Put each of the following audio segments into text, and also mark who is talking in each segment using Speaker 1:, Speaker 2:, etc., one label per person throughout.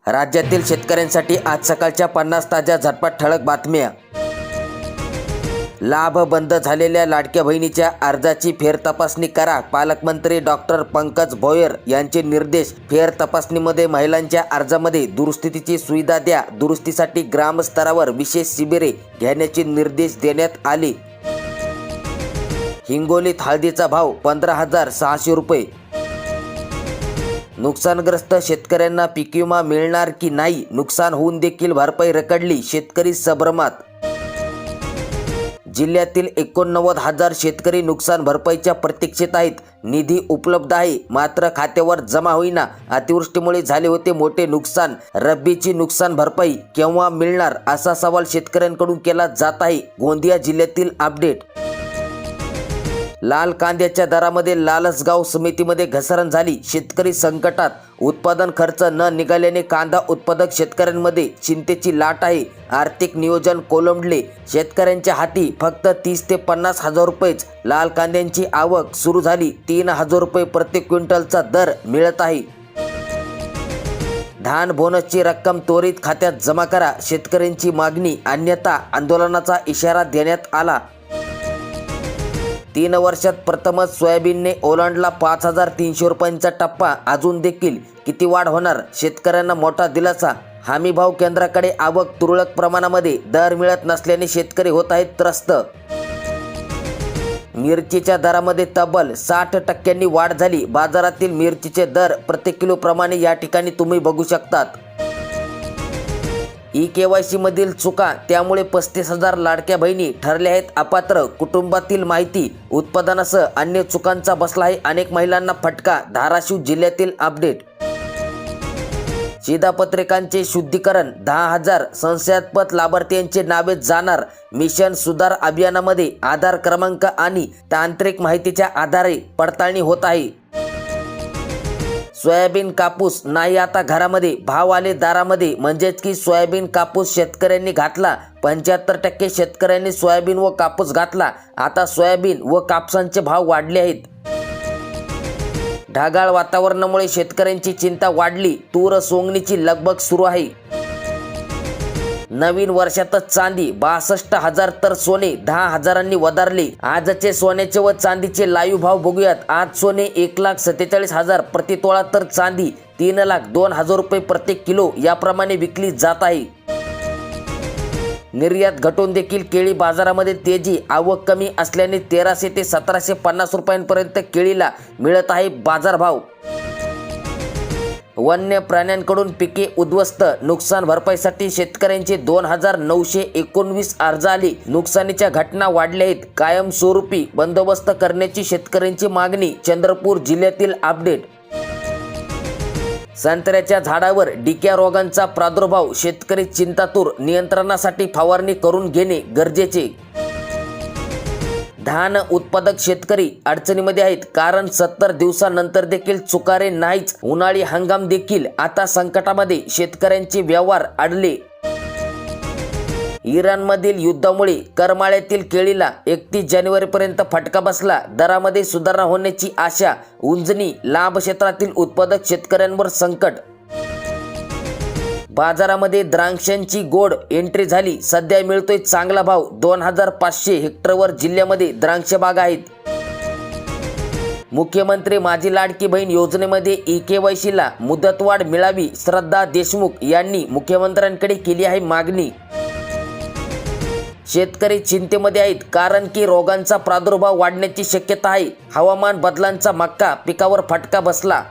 Speaker 1: राज्यातील शेतकऱ्यांसाठी आज सकाळच्या 50 ताज्या झटपट ठळक बातम्या। लाभ बंद झालेल्या लाडक्या बहिणीच्या अर्जाची फेरतपासणी करा। पालकमंत्री डॉक्टर पंकज भोयर यांचे निर्देश। फेरतपासणीमध्ये महिलांच्या अर्जामध्ये दुरुस्तीची सुविधा द्या। दुरुस्तीसाठी ग्रामस्तरावर विशेष शिबिरे घेण्याचे निर्देश देण्यात आले। हिंगोलीत हळदीचा भाव 15,600 रुपये। नुकसानग्रस्त शेतकऱ्यांना पीक विमा मिळणार की नाही, नुकसान होऊन देखील भरपाई रखडली, शेतकरी संभ्रमात। जिल्ह्यातील 89,000 शेतकरी नुकसान भरपाईच्या प्रतीक्षेत आहेत। निधी उपलब्ध आहे, मात्र खात्यावर जमा होईना। अतिवृष्टीमुळे झाले होते मोठे नुकसान। रब्बीची नुकसान भरपाई केव्हा मिळणार, असा सवाल शेतकऱ्यांकडून केला जात आहे। गोंदिया जिल्ह्यातील अपडेट। लाल कांद्याच्या दरामध्ये लालसगाव समितीमध्ये घसरण झाली, शेतकरी संकटात। उत्पादन खर्च न निघाल्याने कांदा उत्पादक शेतकऱ्यांमध्ये चिंतेची लाट आहे। आर्थिक नियोजन कोलमडले, शेतकऱ्यांच्या हाती फक्त 30 ते 50 हजार रुपयेच। लाल कांद्यांची आवक सुरू झाली, 3,000 रुपये प्रति क्विंटलचा दर मिळत आहे। धान बोनसची रक्कम त्वरित खात्यात जमा करा, शेतकऱ्यांची मागणी, अन्यथा आंदोलनाचा इशारा देण्यात आला। 3 वर्षात प्रथमच सोयाबीनने ओलांडला 5,300 रुपयांचा टप्पा। अजून देखील किती वाढ होणार, शेतकऱ्यांना मोठा दिलासा। हमीभाव केंद्राकडे आवक तुरळक प्रमाणामध्ये, दर मिळत नसल्याने शेतकरी होत आहेत त्रस्त। मिरचीच्या दरामध्ये तब्बल 60% वाढ झाली। बाजारातील मिरचीचे दर प्रति किलो प्रमाणे या ठिकाणी तुम्ही बघू शकतात। KYC मधील चुका, त्यामुळे 35,000 लाडक्या बहिणी ठरल्या आहेत अपात्र। कुटुंबातील माहिती उत्पादनासह अन्य चुकांचा बसला आहे अनेक महिलांना फटका। धाराशिव जिल्ह्यातील अपडेट। शिधापत्रिकांचे शुद्धीकरण, 10,000 संशयास्पद लाभार्थ्यांचे नावे जाणार। मिशन सुधार अभियानामध्ये आधार क्रमांक आणि तांत्रिक माहितीच्या आधारे पडताळणी होत आहे। सोयाबीन कापूस नाही आता घरामध्ये, भाव आले दारामध्ये। म्हणजेच की सोयाबीन कापूस शेतकऱ्यांनी घातला। 75% शेतकऱ्यांनी सोयाबीन व कापूस घातला। आता सोयाबीन व कापसांचे भाव वाढले आहेत। ढगाळ वातावरणामुळे शेतकऱ्यांची चिंता वाढली, तूर सोंगणीची लगबग सुरू आहे। नवीन वर्षातच चांदी 62,000 तर सोने 10,000 वधारले। आजचे सोन्याचे व चांदीचे लाईव्ह भाव बघूयात। आज सोने 1,47,000 प्रति तोळा तर चांदी 3,02,000 रुपये प्रति किलो याप्रमाणे विकली जात आहे। निर्यात घटून देखील केळी बाजारामध्ये तेजी, आवक कमी असल्याने 1,300 ते 1,750 रुपयांपर्यंत केळीला मिळत आहे बाजारभाव। वन्य प्राण्यांकडून पिके उद्ध्वस्त, नुकसान भरपाईसाठी शेतकऱ्यांचे 2,919 अर्ज आले। नुकसानीच्या घटना वाढल्या आहेत, कायमस्वरूपी बंदोबस्त करण्याची शेतकऱ्यांची मागणी। चंद्रपूर जिल्ह्यातील अपडेट। संत्र्याच्या झाडावर डिक्या रोगांचा प्रादुर्भाव, शेतकरी चिंतातूर। नियंत्रणासाठी फवारणी करून घेणे गरजेचे। धान उत्पादक शेतकरी अडचणीमध्ये आहेत, कारण 70 दिवसानंतर देखील चुकारे नाहीच। उन्हाळी हंगाम देखील आता संकटामध्ये, शेतकऱ्यांचे व्यवहार अडले। इराणमधील युद्धामुळे करमाळ्यातील केळीला 31 जानेवारीपर्यंत फटका बसला। दरामध्ये सुधारणा होण्याची आशा। उंजनी लांब क्षेत्रातील उत्पादक शेतकऱ्यांवर संकट। बाजारामध्ये द्राक्षांची गोड एंट्री झाली, सध्या मिळतोय चांगला भाव। 2,500 हेक्टरवर जिल्ह्यामध्ये द्राक्ष बाग आहेत। मुख्यमंत्री माझी लाडकी बहीण योजनेमध्ये KYCला मुदतवाढ मिळावी, श्रद्धा देशमुख यांनी मुख्यमंत्र्यांकडे केली आहे मागणी। शेतकरी चिंतेमध्ये आहेत, कारण की रोगांचा प्रादुर्भाव वाढण्याची शक्यता आहे। हवामान बदलांचा मक्का, पिकावर फटका बसला।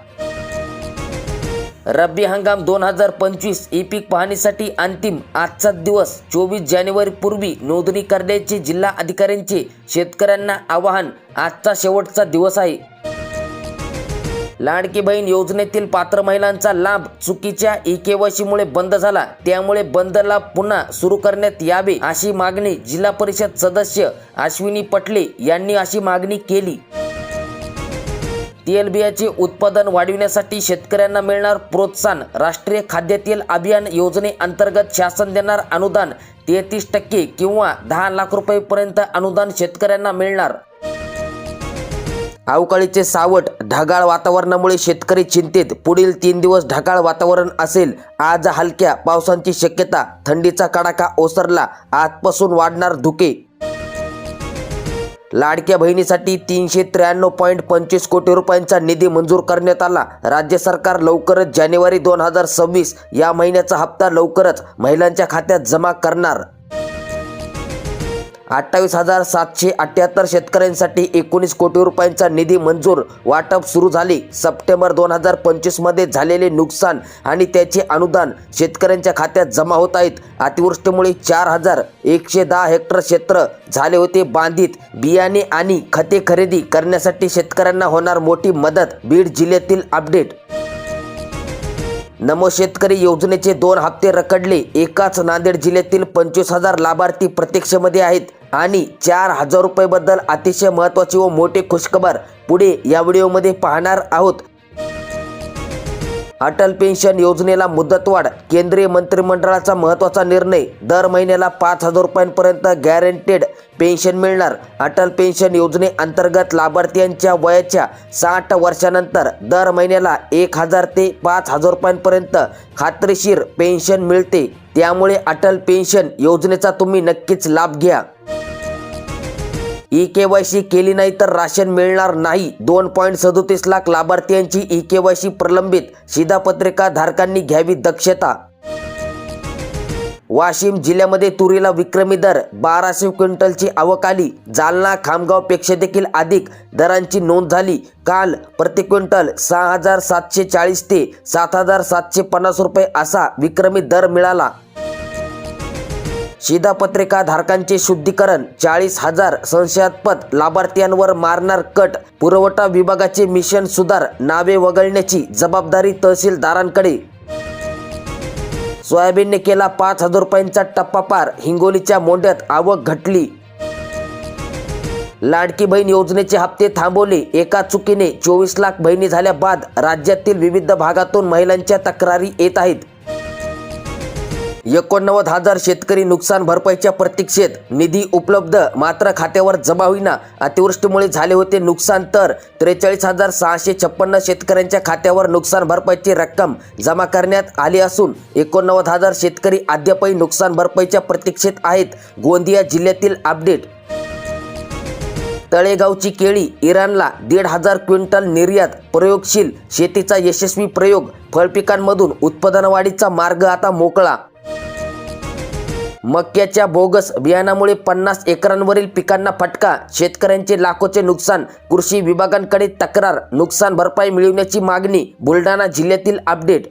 Speaker 1: रब्बी हंगाम 2025 पीक पाहणीसाठी अंतिम आजचा दिवस 24 जानेवारी पूर्वी नोंदणी करण्याचे जिल्हा अधिकाऱ्यांचे शेतकऱ्यांना आवाहन। आजचा शेवटचा दिवस आहे। लाडकी बहीण योजनेतील पात्र महिलांचा लाभ चुकीच्या KYC मुळे बंद झाला, त्यामुळे बंदला पुन्हा सुरू करण्यात यावे अशी मागणी जिल्हा परिषद सदस्य अश्विनी पटले यांनी अशी मागणी केली। तेलबियाचे उत्पादन वाढविण्यासाठी शेतकऱ्यांना मिळणार प्रोत्साहन। राष्ट्रीय खाद्यतेल अभियान योजनेअंतर्गत शासन देणार अनुदान। 33% किंवा 10 लाख रुपयेपर्यंत अनुदान शेतकऱ्यांना मिळणार। अवकाळीचे सावट, ढगाळ वातावरणामुळे शेतकरी चिंतेत. पुढील 3 दिवस ढगाळ वातावरण असेल. आज हलक्या पावसाची शक्यता. थंडीचा कडाका ओसरला. आजपासून वाढणार धुके. लाडक्या बहिणीसाठी 393.25 कोटी रुपयांचा निधी मंजूर करण्यात आला. राज्य सरकार लवकरच जानेवारी 2026 या महिन्याचा हप्ता लवकरच महिलांच्या खात्यात जमा करणार. 28,778 शेतकऱ्यांसाठी 19 कोटी रुपयांचा निधी मंजूर. वाटप सुरू झाले. सप्टेंबर 2025 मध्ये झालेले नुकसान आणि त्याचे अनुदान शेतकऱ्यांच्या खात्यात जमा होत आहेत. अतिवृष्टीमुळे 4,110 हेक्टर क्षेत्र झाले होते बाधित. बियाणे आणि खते खरेदी करण्यासाठी शेतकऱ्यांना होणार मोठी मदत. बीड जिल्ह्यातील अपडेट. नमो शेतकरी योजनेचे 2 हप्ते रखडले. एकाच नांदेड जिल्ह्यातील 25,000 लाभार्थी प्रतीक्षेमध्ये आहेत आणि 4,000 रुपयेबद्दल अतिशय महत्त्वाची व मोठी खुशखबर पुढे या व्हिडिओमध्ये पाहणार आहोत. अटल पेन्शन योजनेला मुदतवाढ. केंद्रीय मंत्रिमंडळाचा महत्त्वाचा निर्णय. दर महिन्याला 5,000 रुपयांपर्यंत गॅरंटेड पेन्शन मिळणार. अटल पेन्शन योजनेअंतर्गत लाभार्थ्यांच्या वयाच्या 60 वर्षानंतर दर महिन्याला 1,000 ते 5,000 रुपयांपर्यंत खात्रीशीर पेन्शन मिळते. त्यामुळे अटल पेन्शन योजनेचा तुम्ही नक्कीच लाभ घ्या. ई-केवायसी केली नाही तर राशन मिळणार नाही. 2.37 लाख लाभार्थ्यांची ई-केवायसी प्रलंबित. शिधापत्रिका धारकांनी घ्यावी दक्षता. वाशिम जिल्ह्यामध्ये तुरीला विक्रमी दर. 1200 क्विंटलची आवक आली. जालना खामगावपेक्षा देखील अधिक दरांची नोंद झाली. काल प्रति क्विंटल 6,740 ते 7,750 रुपये असा विक्रमी दर मिळाला. शिधापत्रिका धारकांचे शुद्धीकरण. 40,000 संशयास्पद लाभार्थ्यांवर मारणार कट. पुरवठा विभागाचे मिशन सुधार. नावे वगळण्याची जबाबदारी तहसीलदारांकडे. सोयाबीनने केला 5,000 रुपयांचा टप्पा पार. हिंगोलीच्या मोंढ्यात आवक घटली. लाडकी बहीण योजनेचे हप्ते थांबवले. एका चुकीने 24 लाख बहिणी झाल्या बाद. राज्यातील विविध भागातून महिलांच्या तक्रारी येत आहेत. 89,000 शेतकरी नुकसान भरपाईच्या प्रतीक्षेत. निधी उपलब्ध मात्र खात्यावर जमा होईना. अतिवृष्टीमुळे झाले होते नुकसान तर 43,656 शेतकऱ्यांच्या खात्यावर नुकसान भरपाईची रक्कम जमा करण्यात आली असून 89,000 शेतकरी अद्यापही नुकसान भरपाईच्या प्रतीक्षेत आहेत. गोंदिया जिल्ह्यातील अपडेट. तळेगावची केळी इराणला 1,500 क्विंटल निर्यात. प्रयोगशील शेतीचा यशस्वी प्रयोग. फळपिकांमधून उत्पादनवाढीचा मार्ग आता मोकळा. मक्याच्या बोगस बियाणामुळे 50 एकरांवरील पिकांना फटका. शेतकऱ्यांचे लाखोचे नुकसान. कृषी विभागांकडे तक्रार. नुकसान भरपाई मिळवण्याची मागणी. बुलढाणा जिल्ह्यातील अपडेट.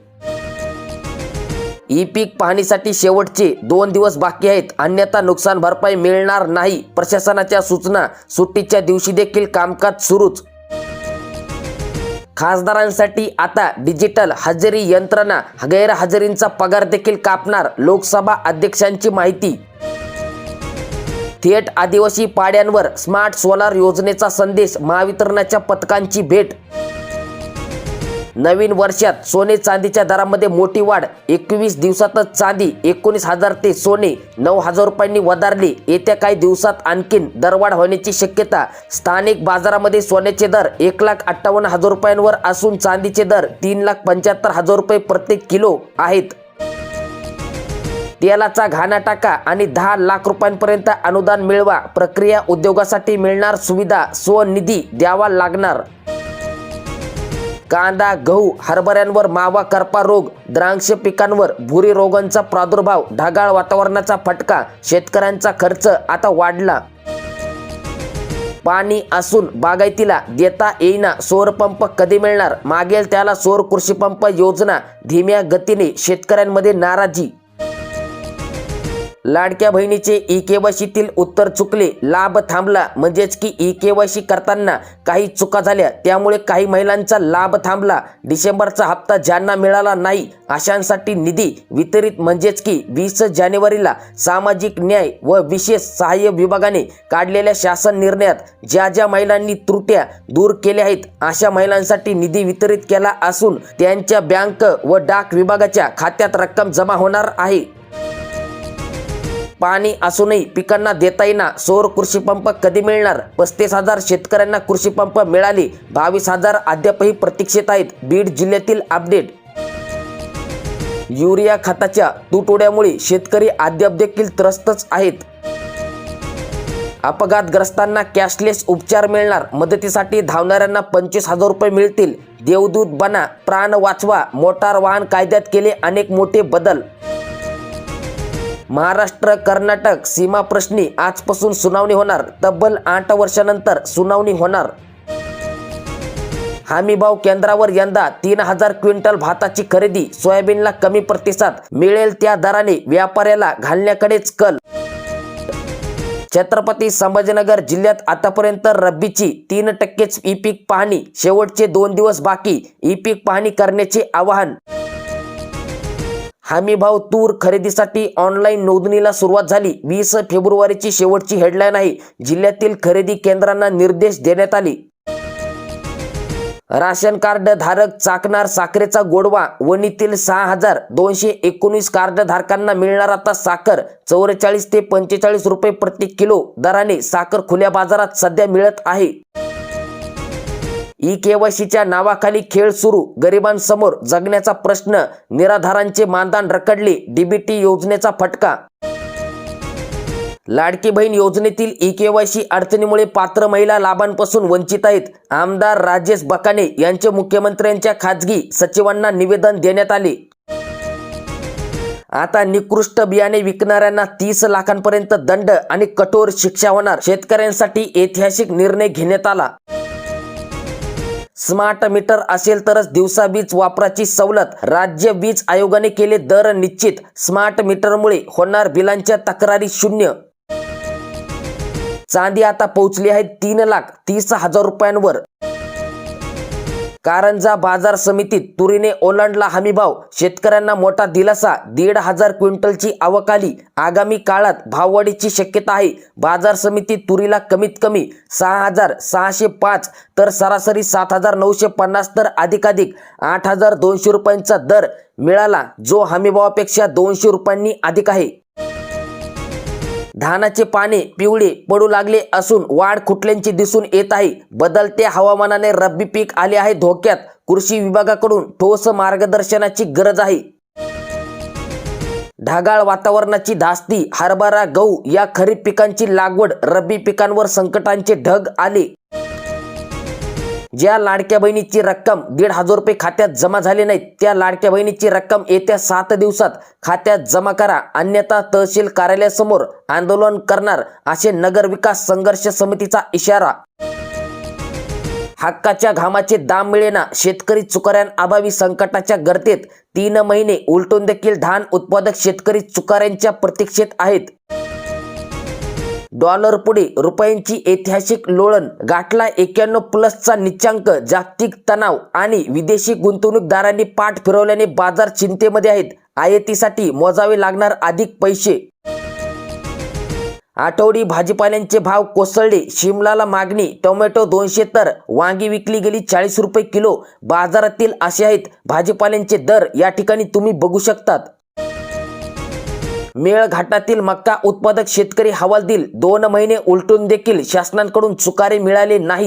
Speaker 1: ई पीक पाहणीसाठी शेवटचे 2 दिवस बाकी आहेत. अन्यथा नुकसान भरपाई मिळणार नाही. प्रशासनाच्या सूचना. सुट्टीच्या दिवशी देखील कामकाज सुरूच. खासदारांसाठी आता डिजिटल हजेरी यंत्रणा. गैरहजेरींचा पगार देखील कापणार. लोकसभा अध्यक्षांची माहिती. थेट आदिवासी पाड्यांवर स्मार्ट सोलार योजनेचा संदेश. महावितरणाच्या पथकांची भेट. नवीन वर्षात सोने चांदीच्या दरामध्ये मोठी वाढ. 21 दिवसातच चांदी 19,000 ते सोने 9,000 रुपयांनी वधारले. येत्या काही दिवसात आणखीन दरवाढ होण्याची शक्यता. स्थानिक बाजारामध्ये सोन्याचे दर 1,58,000 रुपयांवर असून चांदीचे दर 3,75,000 रुपये प्रत्येक किलो आहेत. तेलाचा घाणा टाका आणि 10 लाख रुपयांपर्यंत अनुदान मिळवा. प्रक्रिया उद्योगासाठी मिळणार सुविधा. स्वनिधी द्यावा लागणार. कांदा, गहू, हरभऱ्यांवर मावा करपा रोग. द्राक्ष पिकांवर भुरी रोगांचा प्रादुर्भाव. ढगाळ वातावरणाचा फटका. शेतकऱ्यांचा खर्च आता वाढला. पाणी असून बागायतीला देता येईना. सौर पंप कधी मिळणार? मागेल त्याला सौर कृषी पंप योजना. धीम्या गतीने शेतकऱ्यांमध्ये नाराजी. लाडक्या बहिणीचे ई-केवायसीतील उत्तर चुकले. लाभ थांबला. म्हणजेच की ई-केवायसी करताना काही चुका झाल्या त्यामुळे काही महिलांचा लाभ थांबला. डिसेंबरचा हप्ता ज्यांना मिळाला नाही अशांसाठी निधी वितरित. म्हणजेच की 20 जानेवारीला सामाजिक न्याय व विशेष सहाय्य विभागाने काढलेल्या शासन निर्णयात ज्या ज्या महिलांनी त्रुट्या दूर केल्या आहेत अशा महिलांसाठी निधी वितरित केला असून त्यांच्या बँक व डाक विभागाच्या खात्यात रक्कम जमा होणार आहे. पाणी असूनही पिकांना देता येईना. सौर कृषी पंप कधी मिळणार? 35,000 शेतकऱ्यांना कृषी पंप मिळाले, 22,000 अद्यापही प्रतीक्षेत आहेत. बीड जिल्ह्यातील अपडेट. युरिया खताच्या तुटवड्यामुळे शेतकरी अद्याप देखील त्रस्तच आहेत. अपघातग्रस्तांना कॅशलेस उपचार मिळणार, मदतीसाठी धावणाऱ्यांना 25,000 रुपये मिळतील. देवदूत बना, प्राण वाचवा. मोटार वाहन कायद्यात केले अनेक मोठे बदल. महाराष्ट्र कर्नाटक सीमा प्रश्नी आजपासून सुनावणी होणार. तब्बल 8 वर्षानंतर सुनावणी होणार. हमीभाव केंद्रावर यंदा 3,000 क्विंटल भाताची खरेदी. सोयाबीनला कमी प्रतिसाद. मिळेल त्या दराने व्यापाऱ्याला घालण्याकडेच कल. छत्रपती संभाजीनगर जिल्ह्यात आतापर्यंत रब्बीची 3%च ई पीक पाहणी. शेवटचे 2 दिवस बाकी. ई पीक पाहणी करण्याचे आवाहन. हमीभाव तूर खरेदीसाठी ऑनलाईन नोंदणीला सुरुवात झाली. 20 फेब्रुवारीची शेवटची हेडलाईन आहे. जिल्ह्यातील खरेदी केंद्रांना निर्देश देण्यात आले. राशन कार्ड धारक चाकणार साखरेचा गोडवा. वणीतील 6,219 कार्ड धारकांना मिळणार आता साखर. 44 ते 45 रुपये प्रति किलो दराने साखर खुल्या बाजारात सध्या मिळत आहे. ई-केवायसीच्या नावाखाली खेळ सुरू. गरिबांसमोर जगण्याचा प्रश्न. निराधारांचे मानधन रखडले. डीबीटी योजनेचा फटका. लाडकी बहीण योजनेतील ई-केवायसी अडचणीमुळे पात्र महिला लाभांपासून वंचित आहेत. आमदार राजेश बकाने यांचे मुख्यमंत्र्यांच्या खाजगी सचिवांना निवेदन देण्यात आले. आता निकृष्ट बियाणे विकणाऱ्यांना 30 लाखांपर्यंत दंड आणि कठोर शिक्षा होणार. शेतकऱ्यांसाठी ऐतिहासिक निर्णय घेण्यात आला. स्मार्ट मीटर असेल तरच दिवसा वीज वापराची सवलत. राज्य वीज आयोगाने केले दर निश्चित. स्मार्ट मीटरमुळे होणार बिलांच्या तक्रारी शून्य. चांदी आता पोहोचली आहे 3,30,000 रुपयांवर. कारंजा बाजार समितीत तुरीने ओलांडला हमीभाव. शेतकऱ्यांना मोठा दिलासा. 1,500 क्विंटलची आवक आली. आगामी काळात भाववाढीची शक्यता आहे. बाजार समितीत तुरीला कमीत कमी 6,605 तर सरासरी 7,950 तर अधिकाधिक 8,200 रुपयांचा दर मिळाला, जो हमीभावापेक्षा 200 रुपयांनी अधिक आहे. धानाचे पाने पिवळे पडू लागले असून वाढ खुटल्याची दिसून येत आहे. बदलत्या हवामानाने रब्बी पीक आले आहे धोक्यात. कृषी विभागाकडून ठोस मार्गदर्शनाची गरज आहे. ढगाळ वातावरणाची धास्ती. हरभरा, गहू या खरीप पिकांची लागवड. रब्बी पिकांवर संकटांचे ढग आले. ज्या लाडक्या बहिणीची रक्कम 1,500 रुपये खात्यात जमा झाले नाहीत, त्या लाडक्या बहिणीची रक्कम येत्या 7 दिवसात खात्यात जमा करा, अन्यथा तहसील कार्यालयासमोर आंदोलन करणार, असे नगर विकास संघर्ष समितीचा इशारा. हक्काच्या घामाचे दाम मिळेना. शेतकरी चुकाऱ्यांअभावी संकटाच्या गर्तेत. 3 महिने उलटून देखील धान उत्पादक शेतकरी चुकाऱ्यांच्या प्रतीक्षेत आहेत. डॉलर पुढे रुपयांची ऐतिहासिक लोळण. गाठला 91+ नीचांक. जागतिक तणाव आणि विदेशी गुंतवणूकदारांनी पाठ फिरवल्याने बाजार चिंतेमध्ये आहेत. आयातीसाठी मोजावे लागणार अधिक पैसे. आठवडी भाजीपाल्यांचे भाव कोसळले. शिमलाला मागणी. टोमॅटो 200 तर वांगी विकली गेली 40 रुपये किलो. बाजारातील असे आहेत भाजीपाल्यांचे दर. या ठिकाणी तुम्ही बघू शकतात. मेळघाटातील मक्का उत्पादक शेतकरी हवालदिल. 2 महिने उलटून देखील शासनाकडून चुकारे मिळाले नाही.